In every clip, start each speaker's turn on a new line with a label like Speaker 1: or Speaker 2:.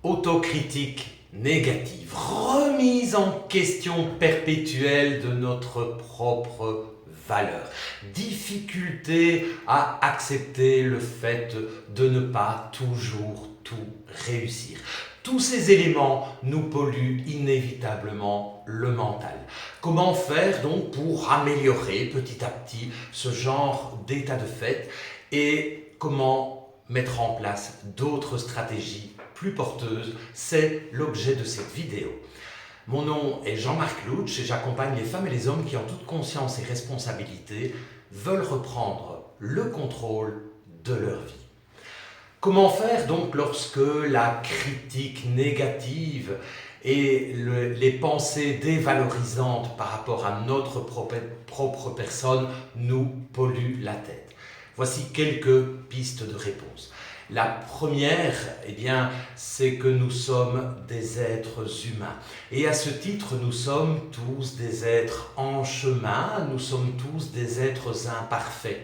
Speaker 1: Autocritique négative, remise en question perpétuelle de notre propre valeur, difficulté à accepter le fait de ne pas toujours tout réussir. Tous ces éléments nous polluent inévitablement le mental. Comment faire donc pour améliorer petit à petit ce genre d'état de fait et comment mettre en place d'autres stratégies plus porteuses? C'est l'objet de cette vidéo. Mon nom est Jean-Marc Louch et j'accompagne les femmes et les hommes qui, en toute conscience et responsabilité, veulent reprendre le contrôle de leur vie. Comment faire donc lorsque la critique négative et les pensées dévalorisantes par rapport à notre propre personne nous polluent la tête? Voici quelques pistes de réponse. La première, c'est que nous sommes des êtres humains. Et à ce titre, nous sommes tous des êtres en chemin, nous sommes tous des êtres imparfaits.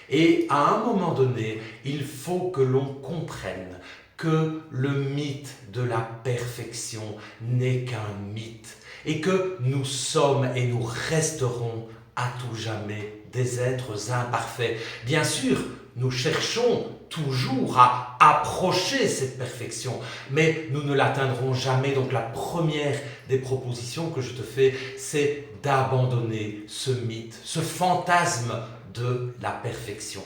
Speaker 1: Et à un moment donné, il faut que l'on comprenne que le mythe de la perfection n'est qu'un mythe et que nous sommes et nous resterons à tout jamais des êtres imparfaits. Bien sûr, nous cherchons toujours à approcher cette perfection, mais nous ne l'atteindrons jamais. Donc la première des propositions que je te fais, c'est d'abandonner ce mythe, ce fantasme de la perfection.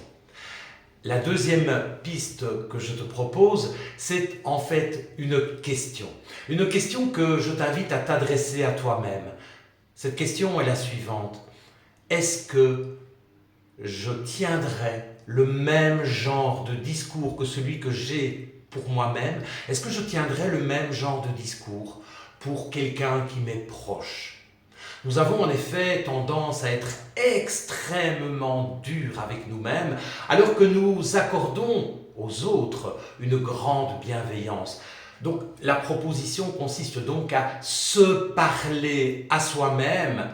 Speaker 1: La deuxième piste que je te propose, c'est en fait une question. Une question que je t'invite à t'adresser à toi-même. Cette question est la suivante. Est-ce que je tiendrai le même genre de discours que celui que j'ai pour moi-même? Est-ce que je tiendrai le même genre de discours pour quelqu'un qui m'est proche? Nous avons en effet tendance à être extrêmement durs avec nous-mêmes, alors que nous accordons aux autres une grande bienveillance. Donc la proposition consiste donc à se parler à soi-même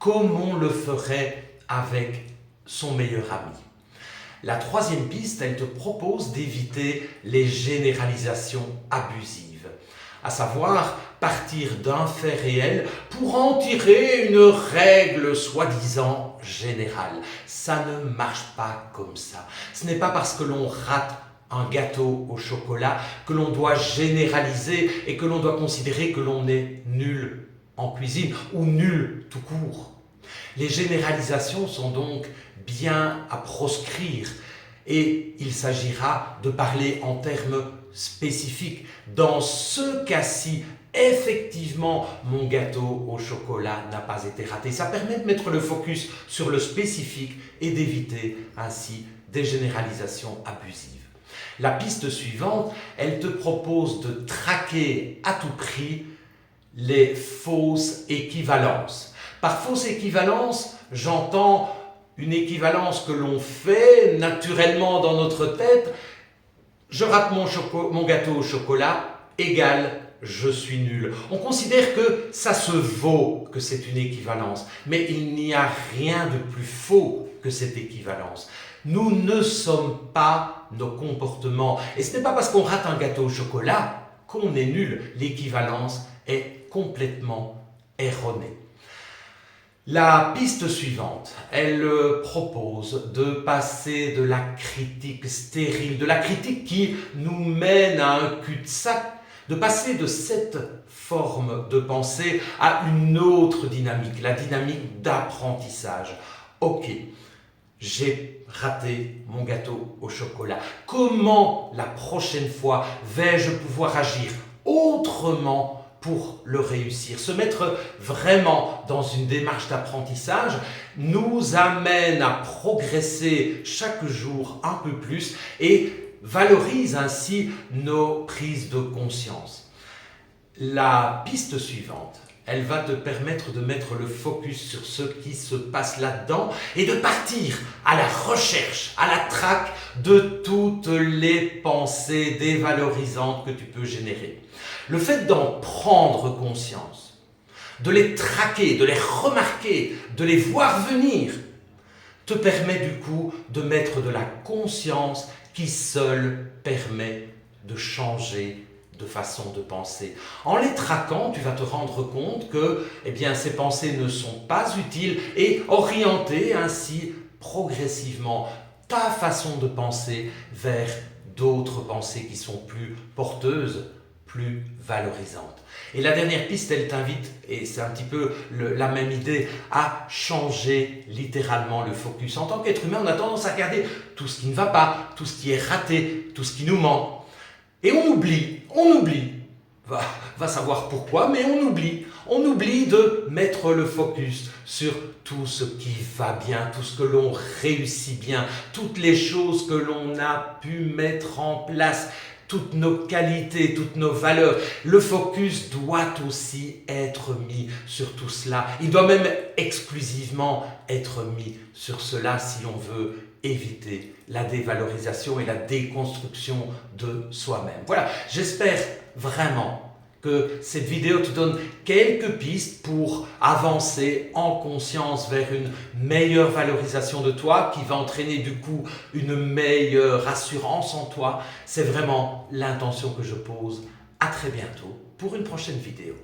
Speaker 1: comme on le ferait avec son meilleur ami. La troisième piste, elle te propose d'éviter les généralisations abusives, à savoir partir d'un fait réel pour en tirer une règle soi-disant générale. Ça ne marche pas comme ça. Ce n'est pas parce que l'on rate un gâteau au chocolat que l'on doit généraliser et que l'on doit considérer que l'on est nul en cuisine ou nul tout court. Les généralisations sont donc bien à proscrire et il s'agira de parler en termes spécifiques. Dans ce cas-ci, effectivement, mon gâteau au chocolat n'a pas été raté. Ça permet de mettre le focus sur le spécifique et d'éviter ainsi des généralisations abusives. La piste suivante, elle te propose de traquer à tout prix les fausses équivalences. Par fausse équivalence, j'entends une équivalence que l'on fait naturellement dans notre tête. Je rate mon gâteau au chocolat, égale je suis nul. On considère que ça se vaut que c'est une équivalence, mais il n'y a rien de plus faux que cette équivalence. Nous ne sommes pas nos comportements. Et ce n'est pas parce qu'on rate un gâteau au chocolat qu'on est nul. L'équivalence est complètement erronée. La piste suivante, elle propose de passer de la critique stérile, de la critique qui nous mène à un cul-de-sac, de passer de cette forme de pensée à une autre dynamique, la dynamique d'apprentissage. Ok, j'ai raté mon gâteau au chocolat. Comment la prochaine fois vais-je pouvoir agir autrement pour le réussir? Se mettre vraiment dans une démarche d'apprentissage nous amène à progresser chaque jour un peu plus et valorise ainsi nos prises de conscience. La piste suivante, elle va te permettre de mettre le focus sur ce qui se passe là-dedans et de partir à la recherche, à la traque de toutes les pensées dévalorisantes que tu peux générer. Le fait d'en prendre conscience, de les traquer, de les remarquer, de les voir venir, te permet du coup de mettre de la conscience qui seule permet de changer de façons de penser. En les traquant, tu vas te rendre compte que ces pensées ne sont pas utiles et orienter ainsi progressivement ta façon de penser vers d'autres pensées qui sont plus porteuses, plus valorisantes. Et la dernière piste, elle t'invite, et c'est un petit peu la même idée, à changer littéralement le focus. En tant qu'être humain, on a tendance à regarder tout ce qui ne va pas, tout ce qui est raté, tout ce qui nous manque. Et on oublie, va savoir pourquoi, mais on oublie de mettre le focus sur tout ce qui va bien, tout ce que l'on réussit bien, toutes les choses que l'on a pu mettre en place, toutes nos qualités, toutes nos valeurs. Le focus doit aussi être mis sur tout cela. Il doit même exclusivement être mis sur cela si l'on veut éviter la dévalorisation et la déconstruction de soi-même. Voilà, j'espère vraiment que cette vidéo te donne quelques pistes pour avancer en conscience vers une meilleure valorisation de toi qui va entraîner du coup une meilleure assurance en toi. C'est vraiment l'intention que je pose. À très bientôt pour une prochaine vidéo.